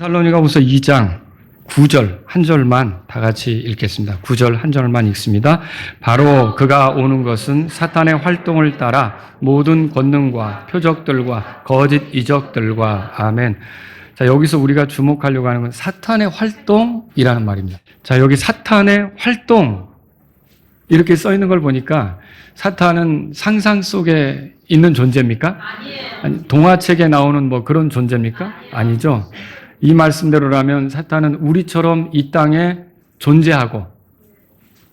데살로니가후서 2장 9절 한 절만 다 같이 읽겠습니다. 9절 한 절만 읽습니다. 바로 그가 오는 것은 사탄의 활동을 따라 모든 권능과 표적들과 거짓 이적들과 아멘. 자, 여기서 우리가 주목하려고 하는 건 사탄의 활동이라는 말입니다. 자, 여기 사탄의 활동 이렇게 써 있는 걸 보니까 사탄은 상상 속에 있는 존재입니까? 아니, 동화책에 나오는 뭐 그런 존재입니까? 아니죠. 이 말씀대로라면 사탄은 우리처럼 이 땅에 존재하고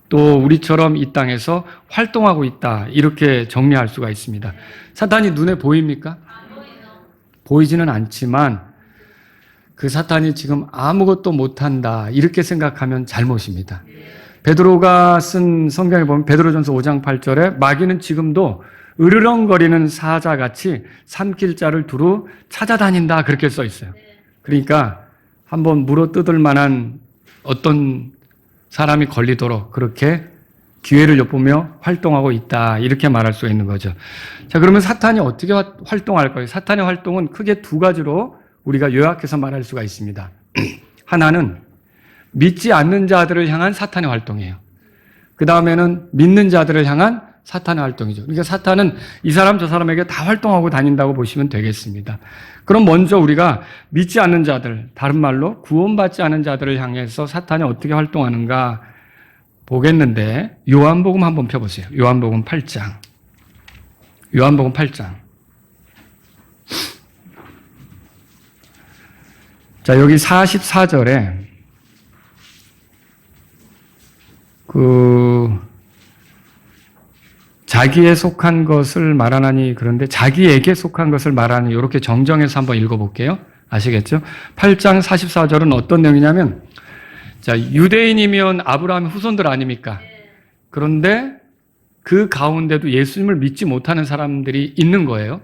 또 우리처럼 이 땅에서 활동하고 있다. 이렇게 정리할 수가 있습니다. 사탄이 눈에 보입니까? 보이지는 않지만 그 사탄이 지금 아무것도 못한다. 이렇게 생각하면 잘못입니다. 베드로가 쓴 성경에 보면 베드로전서 5장 8절에 마귀는 지금도 으르렁거리는 사자같이 삼킬 자를 두루 찾아다닌다. 그렇게 써 있어요. 그러니까 한번 물어뜯을 만한 어떤 사람이 걸리도록 그렇게 기회를 엿보며 활동하고 있다. 이렇게 말할 수 있는 거죠. 자, 그러면 사탄이 어떻게 활동할까요? 사탄의 활동은 크게 두 가지로 우리가 요약해서 말할 수가 있습니다. 하나는 믿지 않는 자들을 향한 사탄의 활동이에요. 그 다음에는 믿는 자들을 향한 사탄의 활동이죠. 그러니까 사탄은 이 사람 저 사람에게 다 활동하고 다닌다고 보시면 되겠습니다. 그럼 먼저 우리가 믿지 않는 자들, 다른 말로 구원받지 않은 자들을 향해서 사탄이 어떻게 활동하는가 보겠는데 요한복음 한번 펴보세요. 요한복음 8장. 요한복음 8장. 자, 여기 44절에 자기에 속한 것을 말하나니 그런데 자기에게 속한 것을 말하니 이렇게 정정해서 한번 읽어볼게요. 아시겠죠? 8장 44절은 어떤 내용이냐면 자, 유대인이면 아브라함의 후손들 아닙니까? 그런데 그 가운데도 예수님을 믿지 못하는 사람들이 있는 거예요.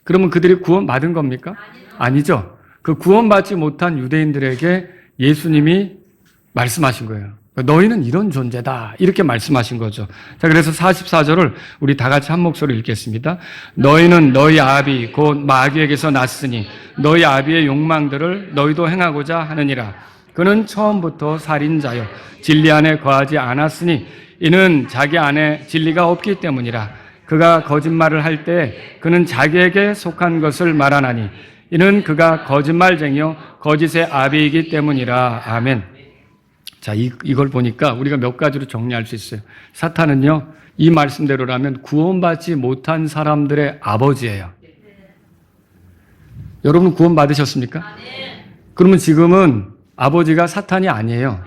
그러면 그들이 구원받은 겁니까? 아니죠. 그 구원받지 못한 유대인들에게 예수님이 말씀하신 거예요. 너희는 이런 존재다. 이렇게 말씀하신 거죠. 자, 그래서 44절을 우리 다 같이 한 목소리로 읽겠습니다. 너희는 너희 아비 곧 마귀에게서 났으니 너희 아비의 욕망들을 너희도 행하고자 하느니라. 그는 처음부터 살인자요 진리 안에 거하지 않았으니 이는 자기 안에 진리가 없기 때문이라. 그가 거짓말을 할 때 그는 자기에게 속한 것을 말하나니 이는 그가 거짓말쟁이요 거짓의 아비이기 때문이라. 아멘. 자, 이걸 보니까 우리가 몇 가지로 정리할 수 있어요. 사탄은요, 이 말씀대로라면 구원받지 못한 사람들의 아버지예요. 여러분 구원받으셨습니까? 그러면 지금은 아버지가 사탄이 아니에요.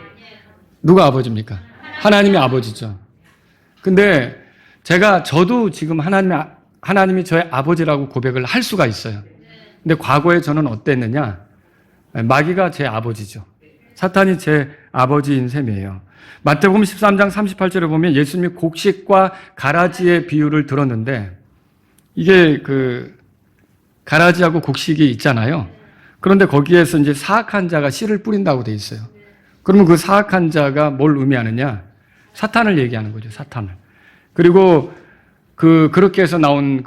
누가 아버지입니까? 하나님이 아버지죠. 근데 저도 지금 하나님이 저의 아버지라고 고백을 할 수가 있어요. 근데 과거에 저는 어땠느냐? 마귀가 제 아버지죠. 사탄이 제 아버지인 셈이에요. 마태복음 13장 38절에 보면 예수님이 곡식과 가라지의 비유를 들었는데 이게 가라지하고 곡식이 있잖아요. 그런데 거기에서 이제 사악한 자가 씨를 뿌린다고 돼 있어요. 그러면 그 사악한 자가 뭘 의미하느냐? 사탄을 얘기하는 거죠, 사탄을. 그리고 그렇게 해서 나온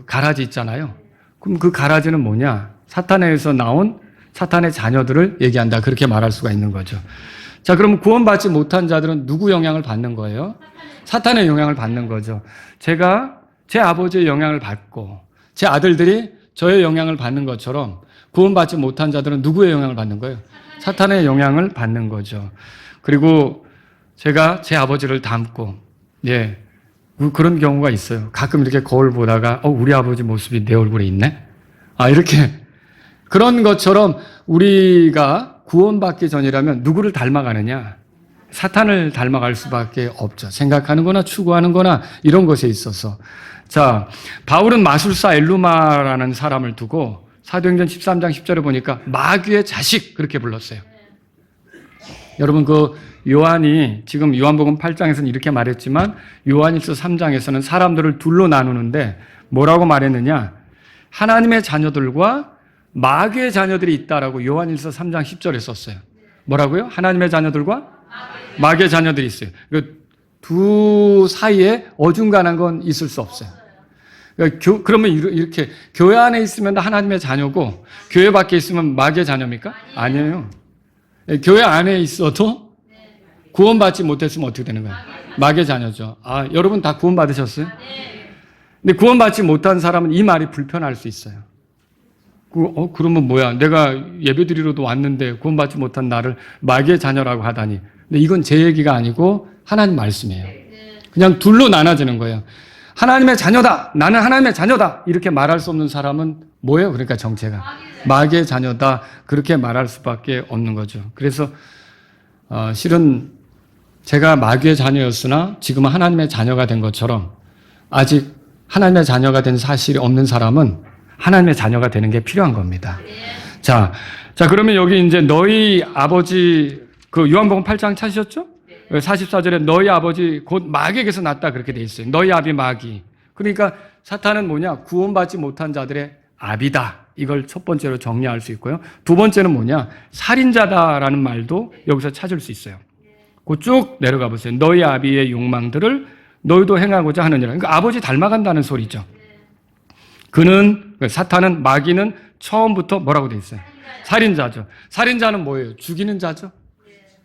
가라지 있잖아요. 그럼 그 가라지는 뭐냐? 사탄에서 나온 사탄의 자녀들을 얘기한다. 그렇게 말할 수가 있는 거죠. 자, 그럼 구원받지 못한 자들은 누구 영향을 받는 거예요? 사탄의 영향을 받는 거죠. 제가 제 아버지의 영향을 받고 제 아들들이 저의 영향을 받는 것처럼 구원받지 못한 자들은 누구의 영향을 받는 거예요? 사탄의 영향을 받는 거죠. 그리고 제가 제 아버지를 닮고, 그런 경우가 있어요. 가끔 이렇게 거울 보다가, 우리 아버지 모습이 내 얼굴에 있네? 이렇게. 그런 것처럼 우리가 구원받기 전이라면 누구를 닮아가느냐? 사탄을 닮아갈 수밖에 없죠. 생각하는 거나 추구하는 거나 이런 것에 있어서. 자, 바울은 마술사 엘루마라는 사람을 두고 사도행전 13장 10절에 보니까 마귀의 자식 그렇게 불렀어요. 여러분 요한이 지금 요한복음 8장에서는 이렇게 말했지만 요한일서 3장에서는 사람들을 둘로 나누는데 뭐라고 말했느냐? 하나님의 자녀들과 마귀의 자녀들이 있다라고 요한일서 3장 10절에 썼어요. 뭐라고요? 하나님의 자녀들과 마귀의 자녀들이 있어요. 두 사이에 어중간한 건 있을 수 없어요. 그러니까 그러면 이렇게 교회 안에 있으면 하나님의 자녀고 교회 밖에 있으면 마귀의 자녀입니까? 아니에요. 교회 안에 있어도 구원받지 못했으면 어떻게 되는 거예요? 마귀의 자녀죠. 아, 여러분 다 구원받으셨어요? 근데 구원받지 못한 사람은 이 말이 불편할 수 있어요. 그러면 뭐야? 내가 예배드리러도 왔는데 구원받지 못한 나를 마귀의 자녀라고 하다니. 근데 이건 제 얘기가 아니고 하나님 말씀이에요. 그냥 둘로 나눠지는 거예요. 하나님의 자녀다. 나는 하나님의 자녀다. 이렇게 말할 수 없는 사람은 뭐예요? 그러니까 정체가. 마귀의 자녀다. 그렇게 말할 수밖에 없는 거죠. 그래서 실은 제가 마귀의 자녀였으나 지금은 하나님의 자녀가 된 것처럼 아직 하나님의 자녀가 된 사실이 없는 사람은 하나님의 자녀가 되는 게 필요한 겁니다. 자, 그러면 여기 이제 너희 아버지, 그 요한복음 8장 찾으셨죠? 44절에 너희 아버지 곧 마귀에게서 났다 그렇게 돼 있어요. 너희 아비 마귀. 그러니까 사탄은 뭐냐? 구원받지 못한 자들의 아비다. 이걸 첫 번째로 정리할 수 있고요. 두 번째는 뭐냐? 살인자다라는 말도 여기서 찾을 수 있어요. 그 쭉 내려가 보세요. 너희 아비의 욕망들을 너희도 행하고자 하느니라. 그러니까 아버지 닮아간다는 소리죠. 사탄은, 마귀는 처음부터 뭐라고 돼 있어요? 살인자죠. 살인자는 뭐예요? 죽이는 자죠?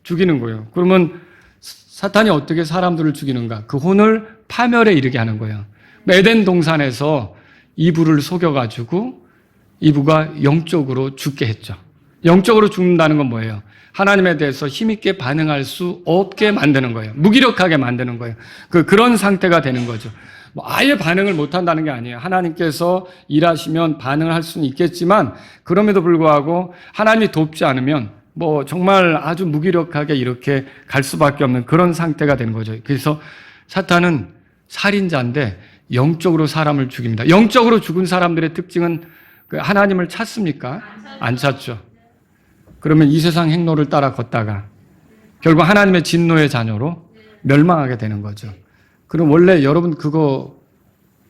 죽이는 거예요. 그러면 사탄이 어떻게 사람들을 죽이는가? 그 혼을 파멸에 이르게 하는 거예요. 에덴 동산에서 이브를 속여가지고 이브가 영적으로 죽게 했죠. 영적으로 죽는다는 건 뭐예요? 하나님에 대해서 힘있게 반응할 수 없게 만드는 거예요. 무기력하게 만드는 거예요. 그런 상태가 되는 거죠. 아예 반응을 못 한다는 게 아니에요. 하나님께서 일하시면 반응을 할 수는 있겠지만 그럼에도 불구하고 하나님이 돕지 않으면 정말 아주 무기력하게 이렇게 갈 수밖에 없는 그런 상태가 되는 거죠. 그래서 사탄은 살인자인데 영적으로 사람을 죽입니다. 영적으로 죽은 사람들의 특징은 하나님을 찾습니까? 안 찾죠. 그러면 이 세상 행로를 따라 걷다가 결국 하나님의 진노의 자녀로 멸망하게 되는 거죠. 그럼 원래 여러분 그거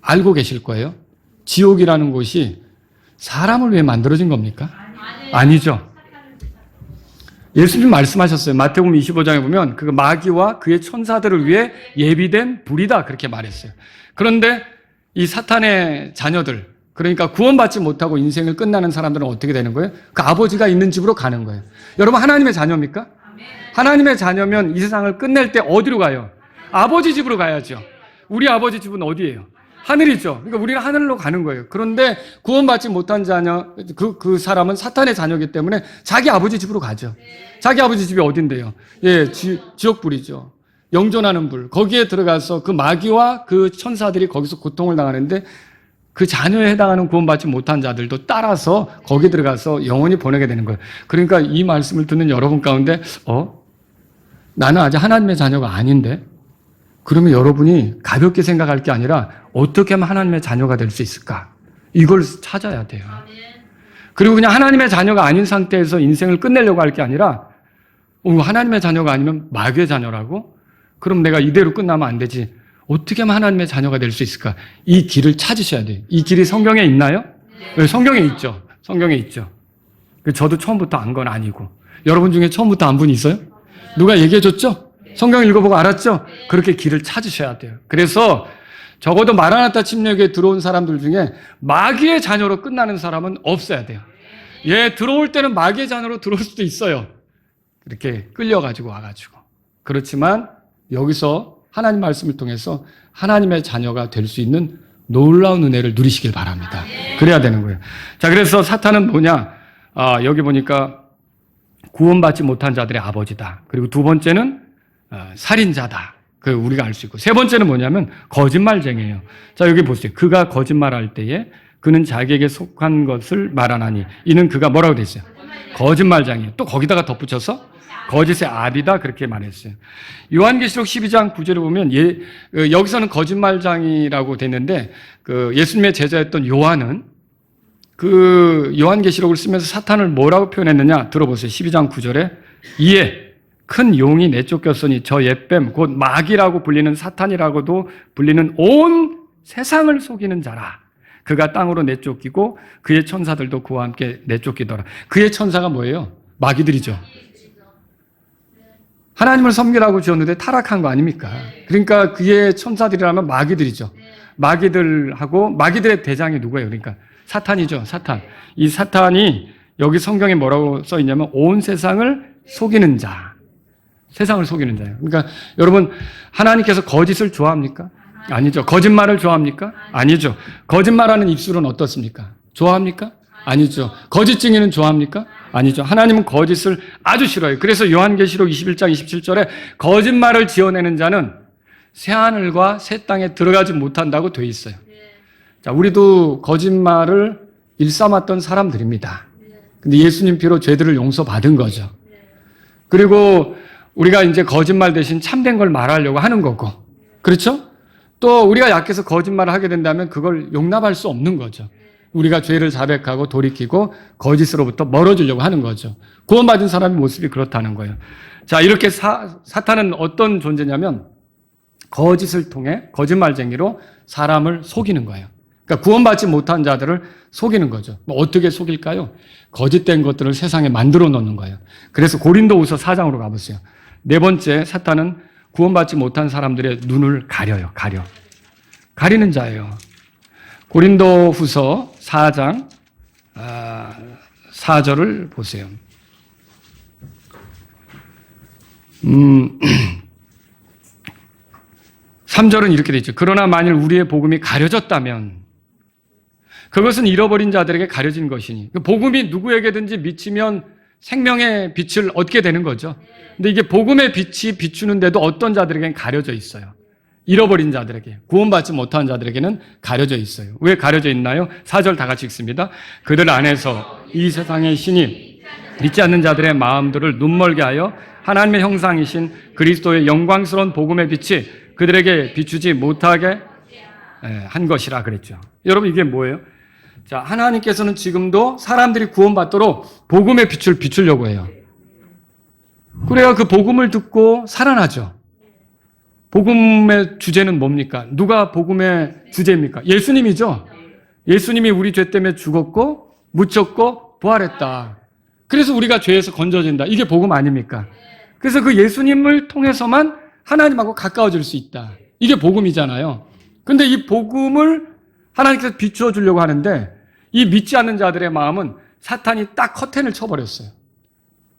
알고 계실 거예요? 지옥이라는 곳이 사람을 위해 만들어진 겁니까? 아니죠. 예수님 말씀하셨어요. 마태복음 25장에 보면 그 마귀와 그의 천사들을 위해 예비된 불이다 그렇게 말했어요. 그런데 이 사탄의 자녀들, 그러니까 구원받지 못하고 인생을 끝나는 사람들은 어떻게 되는 거예요? 그 아버지가 있는 집으로 가는 거예요. 여러분 하나님의 자녀입니까? 하나님의 자녀면 이 세상을 끝낼 때 어디로 가요? 아버지 집으로 가야죠. 우리 아버지 집은 어디예요? 하늘이죠. 그러니까 우리는 하늘로 가는 거예요. 그런데 구원받지 못한 자녀, 그 사람은 사탄의 자녀이기 때문에 자기 아버지 집으로 가죠. 자기 아버지 집이 어딘데요? 예, 지옥불이죠. 영존하는 불. 거기에 들어가서 그 마귀와 그 천사들이 거기서 고통을 당하는데 그 자녀에 해당하는 구원받지 못한 자들도 따라서 거기 들어가서 영원히 보내게 되는 거예요. 그러니까 이 말씀을 듣는 여러분 가운데 나는 아직 하나님의 자녀가 아닌데 그러면 여러분이 가볍게 생각할 게 아니라 어떻게 하면 하나님의 자녀가 될 수 있을까? 이걸 찾아야 돼요. 그리고 그냥 하나님의 자녀가 아닌 상태에서 인생을 끝내려고 할 게 아니라 하나님의 자녀가 아니면 마귀의 자녀라고? 그럼 내가 이대로 끝나면 안 되지. 어떻게 하면 하나님의 자녀가 될 수 있을까? 이 길을 찾으셔야 돼요. 이 길이 성경에 있나요? 네, 성경에 있죠. 성경에 있죠. 저도 처음부터 안 건 아니고. 여러분 중에 처음부터 안 분 있어요? 누가 얘기해 줬죠? 성경 읽어보고 알았죠? 그렇게 길을 찾으셔야 돼요. 그래서 적어도 마라나타 침략에 들어온 사람들 중에 마귀의 자녀로 끝나는 사람은 없어야 돼요. 예, 들어올 때는 마귀의 자녀로 들어올 수도 있어요. 이렇게 끌려가지고 와가지고. 그렇지만 여기서 하나님 말씀을 통해서 하나님의 자녀가 될 수 있는 놀라운 은혜를 누리시길 바랍니다. 그래야 되는 거예요. 자, 그래서 사탄은 뭐냐? 여기 보니까 구원받지 못한 자들의 아버지다. 그리고 두 번째는 살인자다. 그 우리가 알 수 있고. 세 번째는 뭐냐면 거짓말쟁이에요. 자, 여기 보세요. 그가 거짓말할 때에 그는 자기에게 속한 것을 말하나니 이는 그가 뭐라고 돼 있어요? 거짓말쟁이. 또 거기다가 덧붙여서 거짓의 아비다 그렇게 말했어요. 요한계시록 12장 9절에 보면 여기서는 거짓말쟁이라고 됐는데 예수님의 제자였던 요한은 그 요한계시록을 쓰면서 사탄을 뭐라고 표현했느냐 들어보세요. 12장 9절에 이에 큰 용이 내쫓겼으니 저 옛뱀 곧 마귀라고 불리는 사탄이라고도 불리는 온 세상을 속이는 자라. 그가 땅으로 내쫓기고 그의 천사들도 그와 함께 내쫓기더라. 그의 천사가 뭐예요? 마귀들이죠. 하나님을 섬기라고 지었는데 타락한 거 아닙니까? 그러니까 그의 천사들이라면 마귀들이죠. 마귀들하고 마귀들의 대장이 누구예요? 그러니까 사탄이죠. 사탄. 이 사탄이 여기 성경에 뭐라고 써 있냐면 온 세상을 속이는 자. 세상을 속이는 자예요. 그러니까 여러분 하나님께서 거짓을 좋아합니까? 아니죠. 거짓말을 좋아합니까? 아니죠. 거짓말하는 입술은 어떻습니까? 좋아합니까? 아니죠. 거짓 증인은 좋아합니까? 아니죠. 하나님은 거짓을 아주 싫어해요. 그래서 요한계시록 21장 27절에 거짓말을 지어내는 자는 새하늘과 새 땅에 들어가지 못한다고 돼 있어요. 자, 우리도 거짓말을 일삼았던 사람들입니다. 근데 예수님 피로 죄들을 용서받은 거죠. 그리고 우리가 이제 거짓말 대신 참된 걸 말하려고 하는 거고. 그렇죠? 또 우리가 약해서 거짓말을 하게 된다면 그걸 용납할 수 없는 거죠. 우리가 죄를 자백하고 돌이키고 거짓으로부터 멀어지려고 하는 거죠. 구원받은 사람의 모습이 그렇다는 거예요. 자, 이렇게 사탄은 어떤 존재냐면 거짓을 통해 거짓말쟁이로 사람을 속이는 거예요. 그러니까 구원받지 못한 자들을 속이는 거죠. 어떻게 속일까요? 거짓된 것들을 세상에 만들어 놓는 거예요. 그래서 고린도후서 4장으로 가보세요. 네 번째, 사탄은 구원받지 못한 사람들의 눈을 가려요. 가리는 자예요. 고린도후서 4장 4절을 보세요. 3절은 이렇게 되어 있죠. 그러나 만일 우리의 복음이 가려졌다면 그것은 잃어버린 자들에게 가려진 것이니. 복음이 누구에게든지 미치면 생명의 빛을 얻게 되는 거죠. 근데 이게 복음의 빛이 비추는데도 어떤 자들에게는 가려져 있어요. 잃어버린 자들에게, 구원받지 못한 자들에게는 가려져 있어요. 왜 가려져 있나요? 4절 다 같이 읽습니다. 그들 안에서 이 세상의 신이 믿지 않는 자들의 마음들을 눈멀게 하여 하나님의 형상이신 그리스도의 영광스러운 복음의 빛이 그들에게 비추지 못하게 한 것이라 그랬죠. 여러분 이게 뭐예요? 자, 하나님께서는 지금도 사람들이 구원받도록 복음의 빛을 비추려고 해요. 그래야 그 복음을 듣고 살아나죠. 복음의 주제는 뭡니까? 누가 복음의 주제입니까? 예수님이죠. 예수님이 우리 죄 때문에 죽었고 묻혔고 부활했다. 그래서 우리가 죄에서 건져진다. 이게 복음 아닙니까? 그래서 그 예수님을 통해서만 하나님하고 가까워질 수 있다. 이게 복음이잖아요. 근데 이 복음을 하나님께서 비추어 주려고 하는데 이 믿지 않는 자들의 마음은 사탄이 딱 커튼을 쳐버렸어요.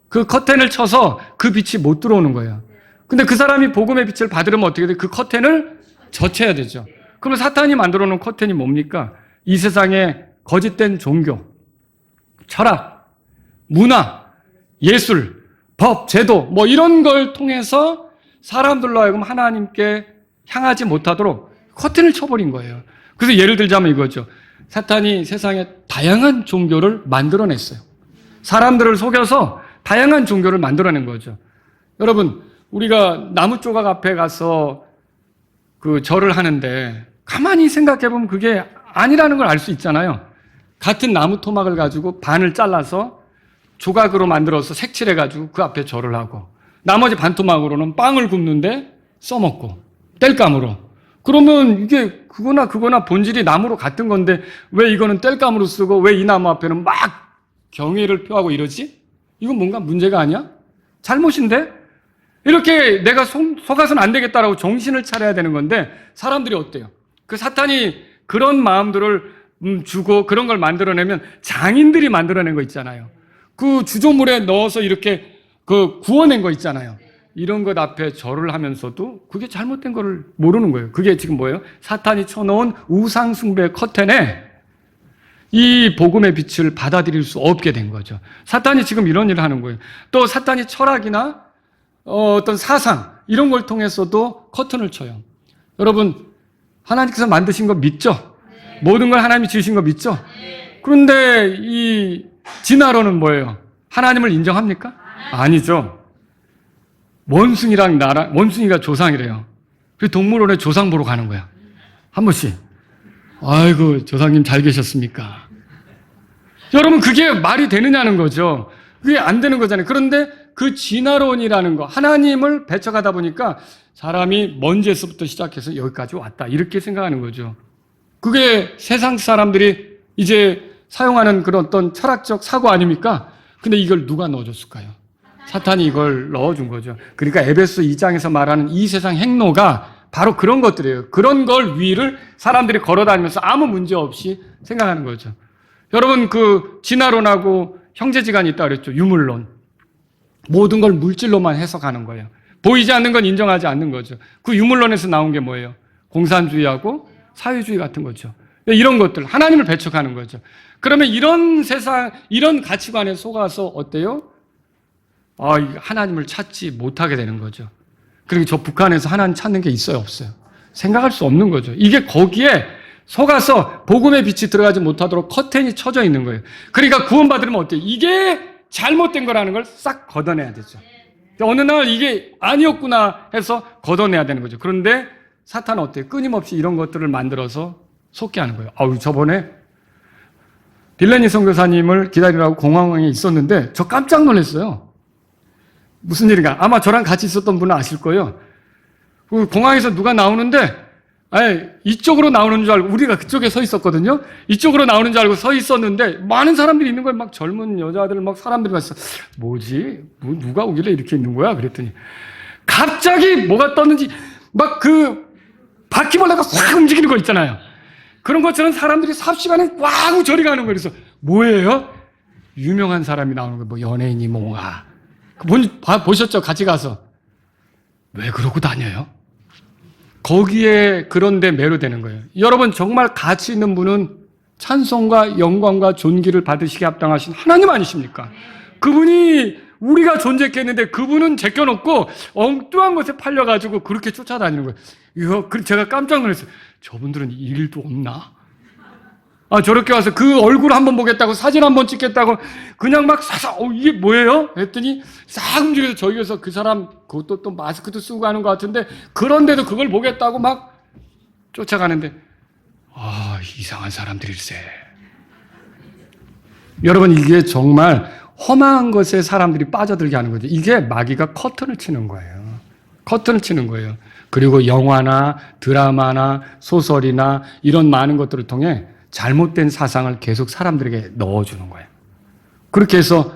그 커튼을 쳐서 그 빛이 못 들어오는 거예요. 근데 그 사람이 복음의 빛을 받으려면 어떻게 돼요? 그 커튼을 젖혀야 되죠. 그럼 사탄이 만들어 놓은 커튼이 뭡니까? 이 세상의 거짓된 종교, 철학, 문화, 예술, 법, 제도 뭐 이런 걸 통해서 사람들로 하여금 하나님께 향하지 못하도록 커튼을 쳐버린 거예요. 그래서 예를 들자면 이거죠. 사탄이 세상에 다양한 종교를 만들어냈어요. 사람들을 속여서 다양한 종교를 만들어낸 거죠. 여러분, 우리가 나무 조각 앞에 가서 그 절을 하는데 가만히 생각해보면 그게 아니라는 걸 알 수 있잖아요. 같은 나무 토막을 가지고 반을 잘라서 조각으로 만들어서 색칠해가지고 그 앞에 절을 하고 나머지 반토막으로는 빵을 굽는데 써먹고 땔감으로. 그러면 이게 그거나 본질이 나무로 같은 건데 왜 이거는 땔감으로 쓰고 왜 이 나무 앞에는 막 경의를 표하고 이러지? 이건 뭔가 문제가 아니야? 잘못인데? 이렇게 내가 속아서는 안 되겠다라고 정신을 차려야 되는 건데 사람들이 어때요? 그 사탄이 그런 마음들을 주고 그런 걸 만들어내면 장인들이 만들어낸 거 있잖아요. 그 주조물에 넣어서 이렇게 그 구워낸 거 있잖아요. 이런 것 앞에 절을 하면서도 그게 잘못된 거를 모르는 거예요. 그게 지금 뭐예요? 사탄이 쳐놓은 우상숭배 커튼에 이 복음의 빛을 받아들일 수 없게 된 거죠. 사탄이 지금 이런 일을 하는 거예요. 또 사탄이 철학이나 어떤 사상 이런 걸 통해서도 커튼을 쳐요. 여러분 하나님께서 만드신 거 믿죠? 네. 모든 걸 하나님이 지으신 거 믿죠? 네. 그런데 이 진화론은 뭐예요? 하나님을 인정합니까? 아니죠. 원숭이가 조상이래요. 그래서 동물원에 조상 보러 가는 거야. 한 번씩. 아이고 조상님 잘 계셨습니까? 여러분 그게 말이 되느냐는 거죠. 그게 안 되는 거잖아요. 그런데 그 진화론이라는 거, 하나님을 배척하다 보니까 사람이 먼지에서부터 시작해서 여기까지 왔다. 이렇게 생각하는 거죠. 그게 세상 사람들이 이제 사용하는 그런 어떤 철학적 사고 아닙니까? 근데 이걸 누가 넣어줬을까요? 사탄이 이걸 넣어준 거죠. 그러니까 에베소 2장에서 말하는 이 세상 행로가 바로 그런 것들이에요. 그런 걸 위를 사람들이 걸어다니면서 아무 문제 없이 생각하는 거죠. 여러분 그 진화론하고 형제지간이 있다 그랬죠. 유물론. 모든 걸 물질로만 해석하는 거예요. 보이지 않는 건 인정하지 않는 거죠. 그 유물론에서 나온 게 뭐예요? 공산주의하고 사회주의 같은 거죠. 이런 것들 하나님을 배척하는 거죠. 그러면 이런 세상 이런 가치관에 속아서 어때요? 하나님을 찾지 못하게 되는 거죠. 그리고 저 북한에서 하나님 찾는 게 있어요, 없어요? 생각할 수 없는 거죠. 이게 거기에 속아서 복음의 빛이 들어가지 못하도록 커튼이 쳐져 있는 거예요. 그러니까 구원받으면 어때요? 이게 잘못된 거라는 걸 싹 걷어내야 되죠. 어느 날 이게 아니었구나 해서 걷어내야 되는 거죠. 그런데 사탄은 어때요? 끊임없이 이런 것들을 만들어서 속게 하는 거예요. 저번에 딜레니 선교사님을 기다리라고 공항에 있었는데 저 깜짝 놀랐어요. 무슨 일인가? 아마 저랑 같이 있었던 분은 아실 거예요. 그 공항에서 누가 나오는데 이쪽으로 나오는 줄 알고 우리가 그쪽에 서 있었거든요. 이쪽으로 나오는 줄 알고 서 있었는데 많은 사람들이 있는 거예요. 막 젊은 여자들 막 사람들이 왔어. 뭐지? 누가 오길래 이렇게 있는 거야? 그랬더니 갑자기 뭐가 떴는지 막 그 바퀴벌레가 확 움직이는 거 있잖아요. 그런 것처럼 사람들이 삽시간에 꽉 저리 가는 거예요. 그래서 뭐예요? 유명한 사람이 나오는 거예요. 뭐 연예인이 뭔가. 보셨죠? 같이 가서. 왜 그러고 다녀요? 거기에 그런데 매료되는 거예요. 여러분 정말 가치 있는 분은 찬송과 영광과 존귀를 받으시게 합당하신 하나님 아니십니까? 그분이 우리가 존재했겠는데 그분은 제껴놓고 엉뚱한 것에 팔려가지고 그렇게 쫓아다니는 거예요. 제가 깜짝 놀랐어요. 저분들은 일도 없나? 저렇게 와서 그 얼굴 한번 보겠다고 사진 한번 찍겠다고 그냥 막 사서 이게 뭐예요? 했더니 싹 움직여서 저기에서 그 사람 그것도 또 마스크도 쓰고 가는 것 같은데 그런데도 그걸 보겠다고 막 쫓아가는데 이상한 사람들일세. 여러분 이게 정말 험한 것에 사람들이 빠져들게 하는 거죠. 이게 마귀가 커튼을 치는 거예요. 커튼을 치는 거예요. 그리고 영화나 드라마나 소설이나 이런 많은 것들을 통해 잘못된 사상을 계속 사람들에게 넣어주는 거예요. 그렇게 해서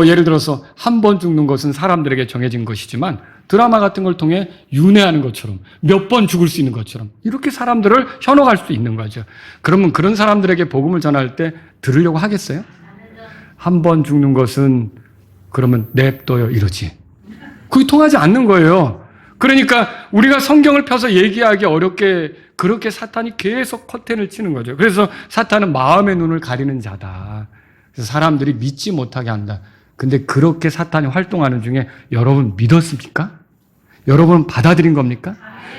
예를 들어서 한 번 죽는 것은 사람들에게 정해진 것이지만 드라마 같은 걸 통해 윤회하는 것처럼 몇 번 죽을 수 있는 것처럼 이렇게 사람들을 현혹할 수 있는 거죠. 그러면 그런 사람들에게 복음을 전할 때 들으려고 하겠어요? 한 번 죽는 것은 그러면 냅둬요 이러지. 그게 통하지 않는 거예요. 그러니까 우리가 성경을 펴서 얘기하기 어렵게 그렇게 사탄이 계속 커튼을 치는 거죠. 그래서 사탄은 마음의 눈을 가리는 자다. 그래서 사람들이 믿지 못하게 한다. 근데 그렇게 사탄이 활동하는 중에 여러분 믿었습니까? 여러분 받아들인 겁니까?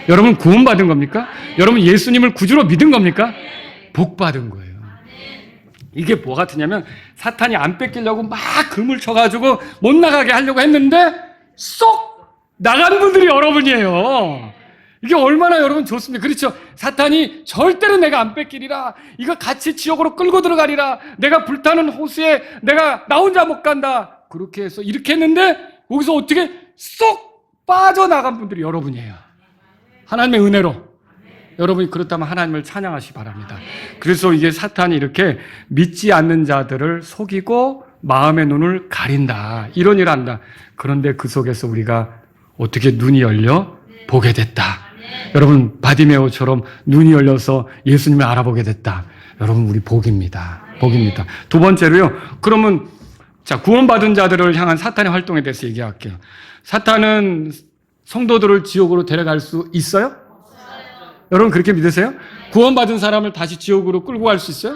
여러분 구원받은 겁니까? 여러분 예수님을 구주로 믿은 겁니까? 복 받은 거예요. 이게 뭐 같으냐면 사탄이 안 뺏기려고 막 금을 쳐가지고 못 나가게 하려고 했는데 쏙 나간 분들이 여러분이에요. 이게 얼마나 여러분 좋습니까? 그렇죠? 사탄이 절대로 내가 안 뺏기리라. 이거 같이 지옥으로 끌고 들어가리라. 내가 불타는 호수에 내가 나 혼자 못 간다. 그렇게 해서 이렇게 했는데 거기서 어떻게 쏙 빠져나간 분들이 여러분이에요. 하나님의 은혜로. 여러분이 그렇다면 하나님을 찬양하시기 바랍니다. 그래서 이게 사탄이 이렇게 믿지 않는 자들을 속이고 마음의 눈을 가린다. 이런 일을 한다. 그런데 그 속에서 우리가 어떻게 눈이 열려 보게 됐다. 여러분 바디메오처럼 눈이 열려서 예수님을 알아보게 됐다. 여러분 우리 복입니다. 복입니다. 두 번째로요. 그러면 구원받은 자들을 향한 사탄의 활동에 대해서 얘기할게요. 사탄은 성도들을 지옥으로 데려갈 수 있어요? 여러분 그렇게 믿으세요? 구원받은 사람을 다시 지옥으로 끌고 갈 수 있어요?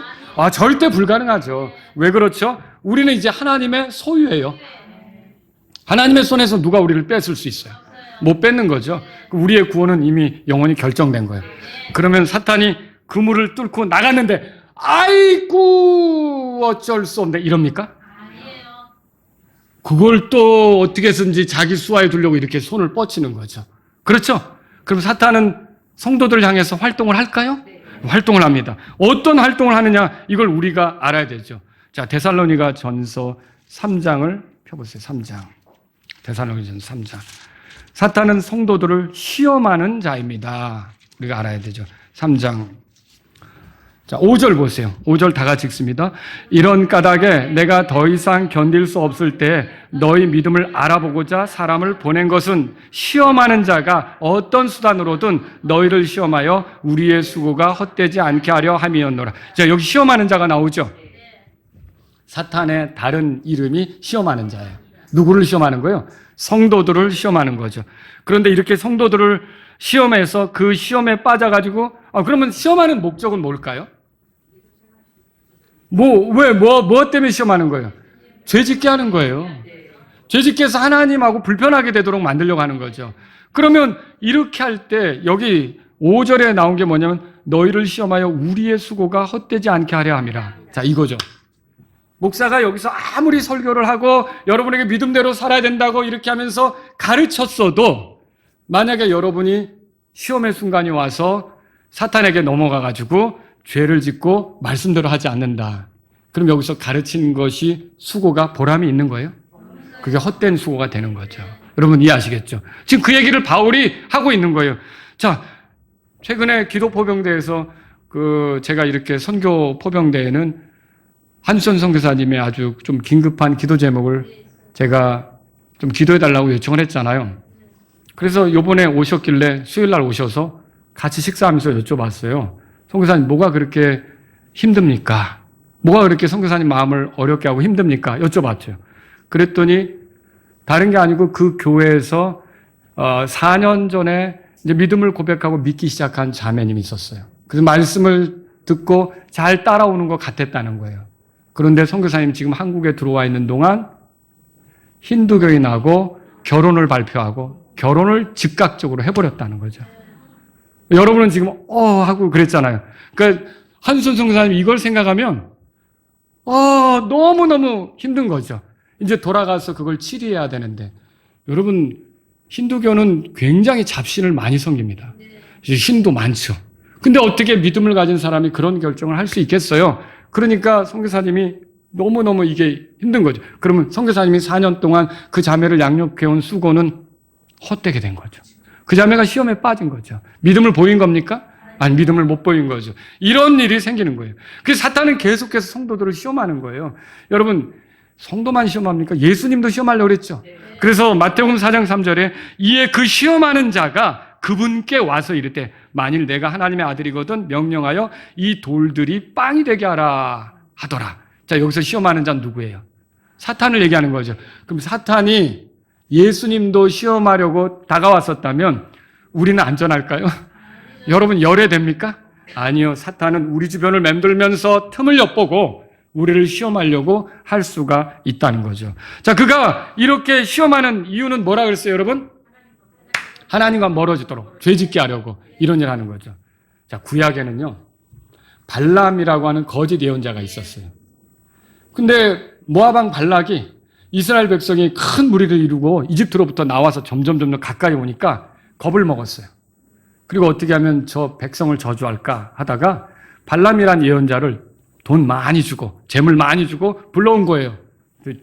절대 불가능하죠. 왜 그렇죠? 우리는 이제 하나님의 소유예요. 하나님의 손에서 누가 우리를 뺏을 수 있어요? 못 뺏는 거죠. 우리의 구원은 이미 영원히 결정된 거예요. 그러면 사탄이 그물을 뚫고 나갔는데 아이고 어쩔 수 없네 이럽니까? 그걸 또 어떻게 해서든지 자기 수하에 두려고 이렇게 손을 뻗치는 거죠. 그렇죠? 그럼 사탄은 성도들을 향해서 활동을 할까요? 활동을 합니다. 어떤 활동을 하느냐 이걸 우리가 알아야 되죠. 데살로니가 전서 3장을 펴보세요. 3장. 데살로니가전서 3장. 사탄은 성도들을 시험하는 자입니다. 우리가 알아야 되죠. 3장 자, 5절 보세요. 5절 다 같이 읽습니다. 이런 까닭에 내가 더 이상 견딜 수 없을 때 너희 믿음을 알아보고자 사람을 보낸 것은 시험하는 자가 어떤 수단으로든 너희를 시험하여 우리의 수고가 헛되지 않게 하려 함이었노라. 자, 여기 시험하는 자가 나오죠. 사탄의 다른 이름이 시험하는 자예요. 누구를 시험하는 거예요? 성도들을 시험하는 거죠. 그런데 이렇게 성도들을 시험해서 그 시험에 빠져가지고, 그러면 시험하는 목적은 뭘까요? 뭐 때문에 시험하는 거예요? 죄 짓게 하는 거예요. 죄 짓게 해서 하나님하고 불편하게 되도록 만들려고 하는 거죠. 그러면 이렇게 할 때 여기 5절에 나온 게 뭐냐면 너희를 시험하여 우리의 수고가 헛되지 않게 하려 함이라. 자, 이거죠. 목사가 여기서 아무리 설교를 하고 여러분에게 믿음대로 살아야 된다고 이렇게 하면서 가르쳤어도 만약에 여러분이 시험의 순간이 와서 사탄에게 넘어가가지고 죄를 짓고 말씀대로 하지 않는다. 그럼 여기서 가르친 것이 수고가 보람이 있는 거예요? 그게 헛된 수고가 되는 거죠. 여러분 이해하시겠죠? 지금 그 얘기를 바울이 하고 있는 거예요. 자, 최근에 기도 포병대에서 제가 이렇게 선교 포병대에는 한수선 선교사님의 아주 좀 긴급한 기도 제목을 제가 좀 기도해달라고 요청을 했잖아요. 그래서 요번에 오셨길래 수요일 날 오셔서 같이 식사하면서 여쭤봤어요. 선교사님 뭐가 그렇게 힘듭니까? 뭐가 그렇게 선교사님 마음을 어렵게 하고 힘듭니까? 여쭤봤죠. 그랬더니 다른 게 아니고 그 교회에서 4년 전에 이제 믿음을 고백하고 믿기 시작한 자매님이 있었어요. 그래서 말씀을 듣고 잘 따라오는 것 같았다는 거예요. 그런데 선교사님 지금 한국에 들어와 있는 동안 힌두교인하고 결혼을 발표하고 결혼을 즉각적으로 해버렸다는 거죠. 여러분은 지금 하고 그랬잖아요. 그러니까 한수선 선교사님 이걸 생각하면 너무너무 힘든 거죠. 이제 돌아가서 그걸 치리해야 되는데 여러분 힌두교는 굉장히 잡신을 많이 섬깁니다. 신도 많죠. 근데 어떻게 믿음을 가진 사람이 그런 결정을 할 수 있겠어요? 그러니까 선교사님이 너무너무 이게 힘든 거죠. 그러면 선교사님이 4년 동안 그 자매를 양육해온 수고는 헛되게 된 거죠. 그 자매가 시험에 빠진 거죠. 믿음을 보인 겁니까? 아니, 믿음을 못 보인 거죠. 이런 일이 생기는 거예요. 그래서 사탄은 계속해서 성도들을 시험하는 거예요. 여러분, 성도만 시험합니까? 예수님도 시험하려고 그랬죠. 그래서 마태복음 4장 3절에 이에 그 시험하는 자가 그분께 와서 이르되 만일 내가 하나님의 아들이거든 명령하여 이 돌들이 빵이 되게 하라 하더라. 자, 여기서 시험하는 자는 누구예요? 사탄을 얘기하는 거죠. 그럼 사탄이 예수님도 시험하려고 다가왔었다면 우리는 안전할까요? 여러분 열애됩니까? 아니요. 사탄은 우리 주변을 맴돌면서 틈을 엿보고 우리를 시험하려고 할 수가 있다는 거죠. 자, 그가 이렇게 시험하는 이유는 뭐라 그랬어요, 여러분? 하나님과 멀어지도록 죄짓게 하려고 이런 일을 하는 거죠. 자, 구약에는요 발람이라고 하는 거짓 예언자가 있었어요. 근데 모압왕 발락이 이스라엘 백성이 큰 무리를 이루고 이집트로부터 나와서 점점 가까이 오니까 겁을 먹었어요. 그리고 어떻게 하면 저 백성을 저주할까 하다가 발람이란 예언자를 돈 많이 주고 재물 많이 주고 불러온 거예요.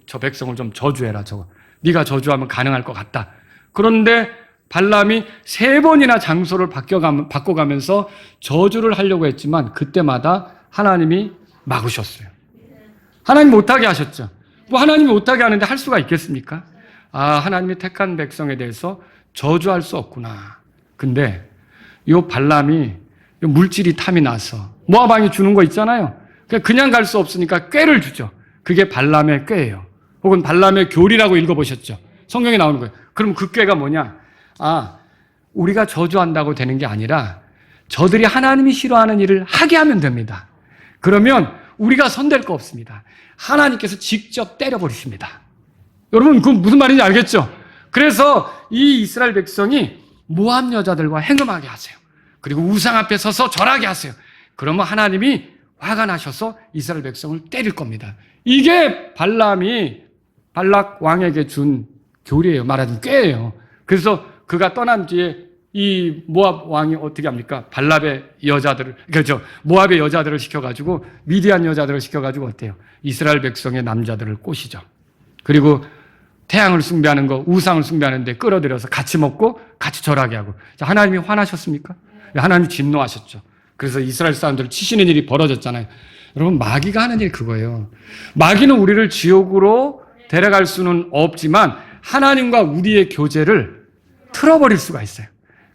저 백성을 좀 저주해라. 저거 네가 저주하면 가능할 것 같다. 그런데 발람이 3번이나 장소를 바꿔가면서 저주를 하려고 했지만 그때마다 하나님이 막으셨어요. 하나님 못하게 하셨죠. 뭐 하나님이 못하게 하는데 할 수가 있겠습니까? 하나님이 택한 백성에 대해서 저주할 수 없구나. 근데 이 발람이 물질이 탐이 나서 모압 왕이 주는 거 있잖아요. 그냥 갈 수 없으니까 꾀를 주죠. 그게 발람의 꾀예요. 혹은 발람의 교리라고 읽어보셨죠. 성경에 나오는 거예요. 그럼 그 꾀가 뭐냐? 우리가 저주한다고 되는 게 아니라 저들이 하나님이 싫어하는 일을 하게 하면 됩니다. 그러면 우리가 손댈 거 없습니다. 하나님께서 직접 때려버리십니다. 여러분 그건 무슨 말인지 알겠죠? 그래서 이 이스라엘 백성이 모압 여자들과 행음하게 하세요. 그리고 우상 앞에 서서 절하게 하세요. 그러면 하나님이 화가 나셔서 이스라엘 백성을 때릴 겁니다. 이게 발락 왕에게 준 교리예요. 말하자면 꾀예요. 그래서 그가 떠난 뒤에 이 모압 왕이 어떻게 합니까? 발람의 여자들을, 모압의 여자들을 시켜가지고 미디안 여자들을 시켜가지고 어때요? 이스라엘 백성의 남자들을 꼬시죠. 그리고 태양을 숭배하는 거, 우상을 숭배하는데 끌어들여서 같이 먹고 같이 절하게 하고. 자, 하나님이 화나셨습니까? 하나님이 진노하셨죠. 그래서 이스라엘 사람들을 치시는 일이 벌어졌잖아요. 여러분, 마귀가 하는 일이 그거예요. 마귀는 우리를 지옥으로 데려갈 수는 없지만 하나님과 우리의 교제를 틀어버릴 수가 있어요.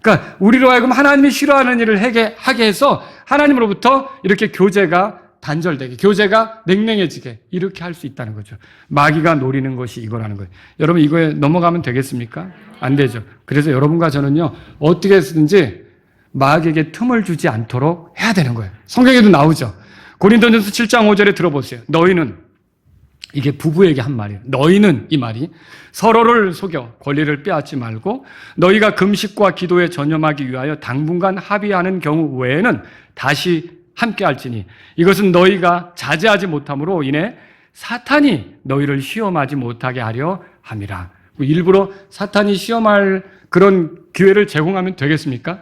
그러니까 우리로 하여금 하나님이 싫어하는 일을 하게 해서 하나님으로부터 이렇게 교제가 단절되게, 교제가 냉랭해지게 이렇게 할 수 있다는 거죠. 마귀가 노리는 것이 이거라는 거예요. 여러분, 이거에 넘어가면 되겠습니까? 안 되죠. 그래서 여러분과 저는요, 어떻게 해서든지 마귀에게 틈을 주지 않도록 해야 되는 거예요. 성경에도 나오죠. 고린도전서 7장 5절에 들어보세요. 너희는, 이게 부부에게 한 말이에요. 너희는, 이 말이 서로를 속여 권리를 빼앗지 말고 너희가 금식과 기도에 전념하기 위하여 당분간 합의하는 경우 외에는 다시 함께 할지니 이것은 너희가 자제하지 못함으로 인해 사탄이 너희를 시험하지 못하게 하려 함이라. 일부러 사탄이 시험할 그런 기회를 제공하면 되겠습니까?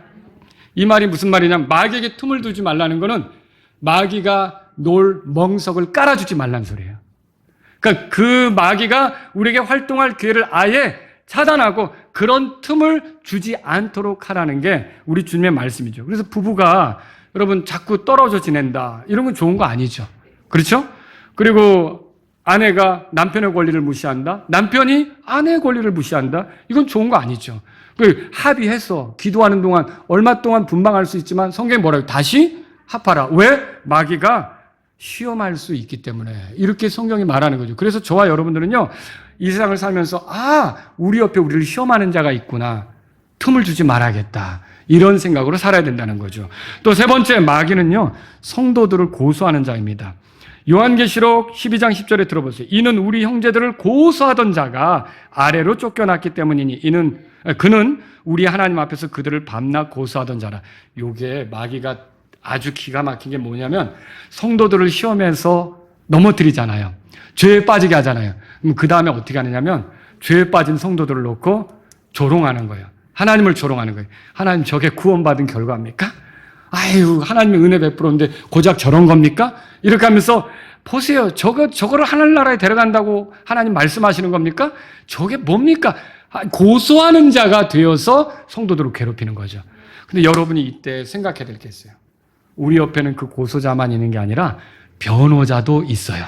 이 말이 무슨 말이냐면 마귀에게 틈을 두지 말라는 거는 마귀가 놀 멍석을 깔아주지 말라는 소리예요. 그러니까 그 마귀가 우리에게 활동할 기회를 아예 차단하고 그런 틈을 주지 않도록 하라는 게 우리 주님의 말씀이죠. 그래서 부부가 여러분 자꾸 떨어져 지낸다, 이런 건 좋은 거 아니죠. 그렇죠? 그리고 아내가 남편의 권리를 무시한다, 남편이 아내의 권리를 무시한다, 이건 좋은 거 아니죠. 합의해서 기도하는 동안 얼마 동안 분방할 수 있지만 성경이 뭐라고? 다시 합하라. 왜? 마귀가 시험할 수 있기 때문에 이렇게 성경이 말하는 거죠. 그래서 저와 여러분들은요, 이 세상을 살면서 우리 옆에 우리를 시험하는 자가 있구나, 틈을 주지 말아야겠다, 이런 생각으로 살아야 된다는 거죠. 또 세 번째, 마귀는요, 성도들을 고소하는 자입니다. 요한계시록 12장 10절에 들어보세요. 이는 우리 형제들을 고소하던 자가 아래로 쫓겨났기 때문이니 그는 우리 하나님 앞에서 그들을 밤낮 고소하던 자라. 요게 마귀가 아주 기가 막힌 게 뭐냐면 성도들을 시험해서 넘어뜨리잖아요. 죄에 빠지게 하잖아요. 그럼 그 다음에 어떻게 하느냐면 죄에 빠진 성도들을 놓고 조롱하는 거예요. 하나님을 조롱하는 거예요. 하나님, 저게 구원받은 결과입니까? 아유, 하나님의 은혜 베풀었는데 고작 저런 겁니까? 이렇게 하면서 보세요. 저거를 하늘나라에 데려간다고 하나님 말씀하시는 겁니까? 저게 뭡니까? 고소하는 자가 되어서 성도들을 괴롭히는 거죠. 근데 여러분이 이때 생각해야 될 게 있어요. 우리 옆에는 그 고소자만 있는 게 아니라 변호자도 있어요.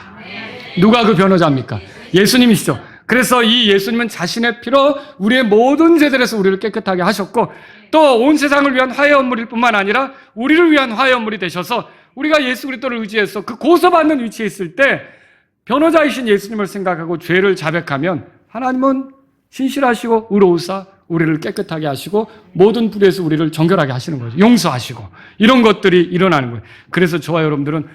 누가 그 변호자입니까? 예수님이시죠. 그래서 이 예수님은 자신의 피로 우리의 모든 죄들에서 우리를 깨끗하게 하셨고 또 온 세상을 위한 화해원물일 뿐만 아니라 우리를 위한 화해원물이 되셔서 우리가 예수 그리스도를 의지해서 그 고소받는 위치에 있을 때 변호자이신 예수님을 생각하고 죄를 자백하면 하나님은 신실하시고 의로우사 우리를 깨끗하게 하시고 모든 불의에서 우리를 정결하게 하시는 거죠. 용서하시고 이런 것들이 일어나는 거예요. 그래서 저와 여러분들은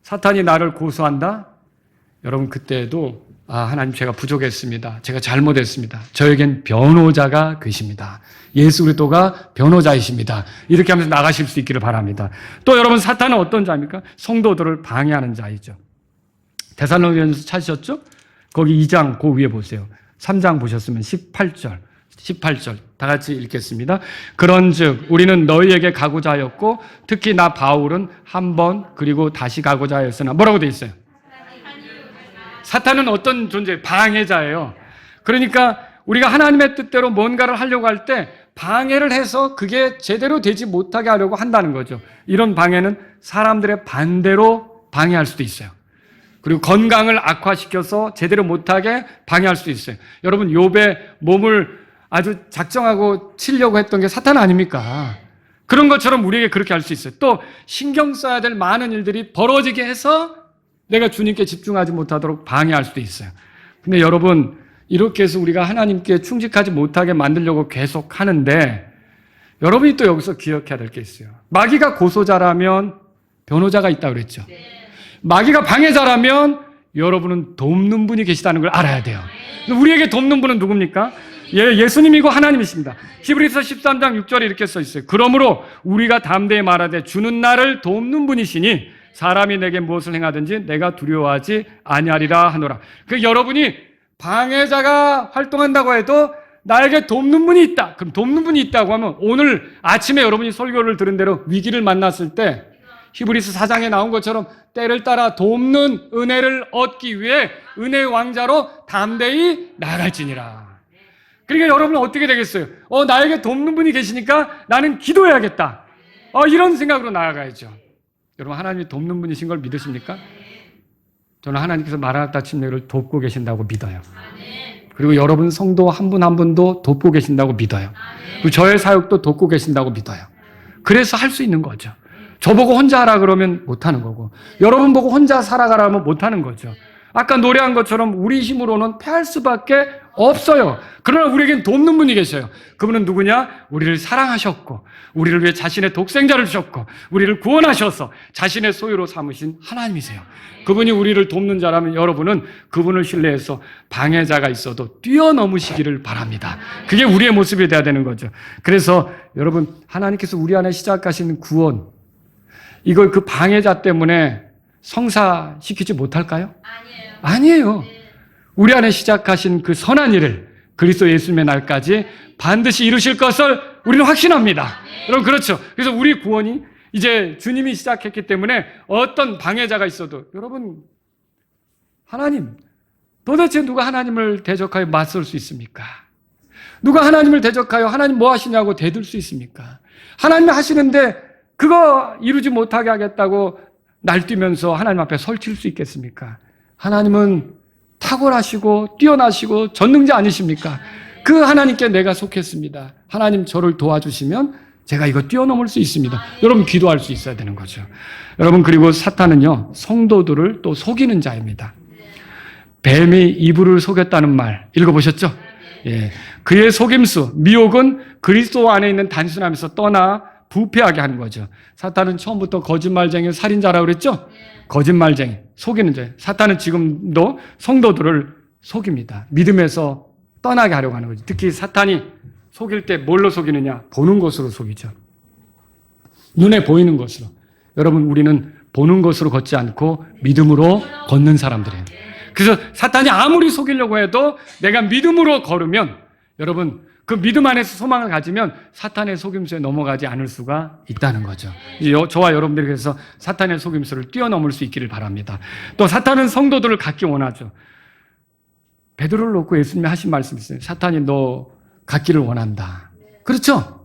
사탄이 나를 고소한다? 여러분 그때도 하나님, 제가 부족했습니다. 제가 잘못했습니다. 저에겐 변호자가 계십니다. 예수 그리스도가 변호자이십니다. 이렇게 하면서 나가실 수 있기를 바랍니다. 또 여러분, 사탄은 어떤 자입니까? 성도들을 방해하는 자이죠. 데살로니가전서 찾으셨죠? 거기 2장 그 위에 보세요. 3장 보셨으면 18절 다 같이 읽겠습니다. 그런즉 우리는 너희에게 가고자 하였고 특히 나 바울은 한 번 그리고 다시 가고자 하였으나 뭐라고 돼 있어요? 사탄은 어떤 존재? 방해자예요. 그러니까 우리가 하나님의 뜻대로 뭔가를 하려고 할 때 방해를 해서 그게 제대로 되지 못하게 하려고 한다는 거죠. 이런 방해는 사람들의 반대로 방해할 수도 있어요. 그리고 건강을 악화시켜서 제대로 못하게 방해할 수도 있어요. 여러분, 욥의 몸을 아주 작정하고 치려고 했던 게 사탄 아닙니까? 그런 것처럼 우리에게 그렇게 할 수 있어요. 또 신경 써야 될 많은 일들이 벌어지게 해서 내가 주님께 집중하지 못하도록 방해할 수도 있어요. 근데 여러분, 이렇게 해서 우리가 하나님께 충직하지 못하게 만들려고 계속 하는데 여러분이 또 여기서 기억해야 될 게 있어요. 마귀가 고소자라면 변호자가 있다고 그랬죠. 마귀가 방해자라면 여러분은 돕는 분이 계시다는 걸 알아야 돼요. 우리에게 돕는 분은 누굽니까? 예수님이고 하나님이십니다. 히브리서 13장 6절에 이렇게 써 있어요. 그러므로 우리가 담대히 말하되 주는 나를 돕는 분이시니 사람이 내게 무엇을 행하든지 내가 두려워하지 아니하리라 하노라. 여러분이 방해자가 활동한다고 해도 나에게 돕는 분이 있다. 그럼 돕는 분이 있다고 하면 오늘 아침에 여러분이 설교를 들은 대로 위기를 만났을 때 히브리서 4장에 나온 것처럼 때를 따라 돕는 은혜를 얻기 위해 은혜의 왕자로 담대히 나아갈지니라. 그러니까 여러분은 어떻게 되겠어요? 나에게 돕는 분이 계시니까 나는 기도해야겠다. 이런 생각으로 나아가야죠. 여러분, 하나님이 돕는 분이신 걸 믿으십니까? 저는 하나님께서 마라나타 침례를 돕고 계신다고 믿어요. 그리고 여러분 성도 한 분 한 분도 돕고 계신다고 믿어요. 그리고 저의 사역도 돕고 계신다고 믿어요. 그래서 할 수 있는 거죠. 저보고 혼자 하라 그러면 못하는 거고, 여러분 보고 혼자 살아가라면 못하는 거죠. 아까 노래한 것처럼 우리 힘으로는 패할 수밖에 없어요. 그러나 우리에겐 돕는 분이 계셔요. 그분은 누구냐? 우리를 사랑하셨고, 우리를 위해 자신의 독생자를 주셨고, 우리를 구원하셔서 자신의 소유로 삼으신 하나님이세요. 그분이 우리를 돕는 자라면 여러분은 그분을 신뢰해서 방해자가 있어도 뛰어넘으시기를 바랍니다. 그게 우리의 모습이 돼야 되는 거죠. 그래서 여러분, 하나님께서 우리 안에 시작하신 구원, 이걸 그 방해자 때문에 성사시키지 못할까요? 아니에요. 우리 안에 시작하신 그 선한 일을 그리스도 예수님의 날까지 반드시 이루실 것을 우리는 확신합니다. 여러분, 그렇죠. 그래서 우리 구원이 이제 주님이 시작했기 때문에 어떤 방해자가 있어도, 여러분, 하나님, 도대체 누가 하나님을 대적하여 맞설 수 있습니까? 누가 하나님을 대적하여 하나님 뭐 하시냐고 대들 수 있습니까? 하나님이 하시는데 그거 이루지 못하게 하겠다고 날뛰면서 하나님 앞에 설칠 수 있겠습니까? 하나님은 탁월하시고 뛰어나시고 전능자 아니십니까? 그 하나님께 내가 속했습니다. 하나님 저를 도와주시면 제가 이거 뛰어넘을 수 있습니다. 여러분, 기도할 수 있어야 되는 거죠. 여러분, 그리고 사탄은요, 성도들을 또 속이는 자입니다. 뱀이 이불을 속였다는 말 읽어보셨죠? 예. 그의 속임수, 미혹은 그리스도 안에 있는 단순함에서 떠나 부패하게 하는 거죠. 사탄은 처음부터 거짓말쟁이, 살인자라고 그랬죠? 거짓말쟁이, 속이는 자예요. 사탄은 지금도 성도들을 속입니다. 믿음에서 떠나게 하려고 하는 거죠. 특히 사탄이 속일 때 뭘로 속이느냐? 보는 것으로 속이죠. 눈에 보이는 것으로. 여러분, 우리는 보는 것으로 걷지 않고 믿음으로 걷는 사람들이에요. 그래서 사탄이 아무리 속이려고 해도 내가 믿음으로 걸으면, 여러분, 그 믿음 안에서 소망을 가지면 사탄의 속임수에 넘어가지 않을 수가 있다는 거죠. 저와 여러분들이 그래서 사탄의 속임수를 뛰어넘을 수 있기를 바랍니다. 또 사탄은 성도들을 갖기 원하죠. 베드로를 놓고 예수님이 하신 말씀이 있어요. 사탄이 너 갖기를 원한다. 그렇죠?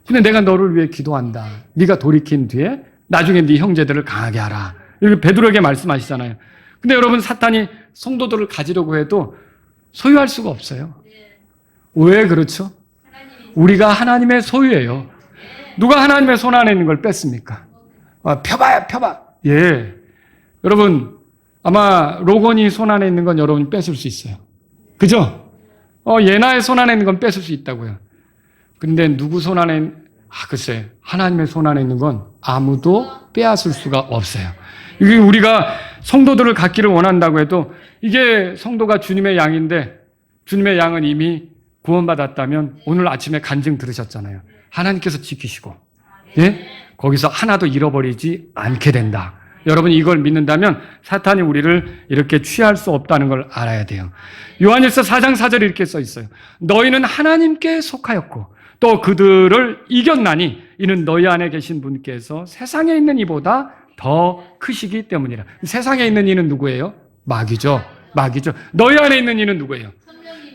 근데 내가 너를 위해 기도한다. 네가 돌이킨 뒤에 나중에 네 형제들을 강하게 하라. 이렇게 베드로에게 말씀하시잖아요. 근데 여러분, 사탄이 성도들을 가지려고 해도 소유할 수가 없어요. 왜 그렇죠? 우리가 하나님의 소유예요. 누가 하나님의 손 안에 있는 걸 뺐습니까? 펴봐요, 펴봐. 예. 여러분, 아마 로건이 손 안에 있는 건 여러분이 뺏을 수 있어요. 그죠? 예나의 손 안에 있는 건 뺏을 수 있다고요. 근데 누구 손 안에, 글쎄, 하나님의 손 안에 있는 건 아무도 빼앗을 수가 없어요. 이게 우리가 성도들을 갖기를 원한다고 해도, 이게 성도가 주님의 양인데, 주님의 양은 이미 구원받았다면 오늘 아침에 간증 들으셨잖아요. 하나님께서 지키시고, 예? 거기서 하나도 잃어버리지 않게 된다. 여러분, 이걸 믿는다면 사탄이 우리를 이렇게 취할 수 없다는 걸 알아야 돼요. 요한일서 4장 4절에 이렇게 써 있어요. 너희는 하나님께 속하였고 또 그들을 이겼나니 이는 너희 안에 계신 분께서 세상에 있는 이보다 더 크시기 때문이라. 세상에 있는 이는 누구예요? 마귀죠. 마귀죠. 너희 안에 있는 이는 누구예요?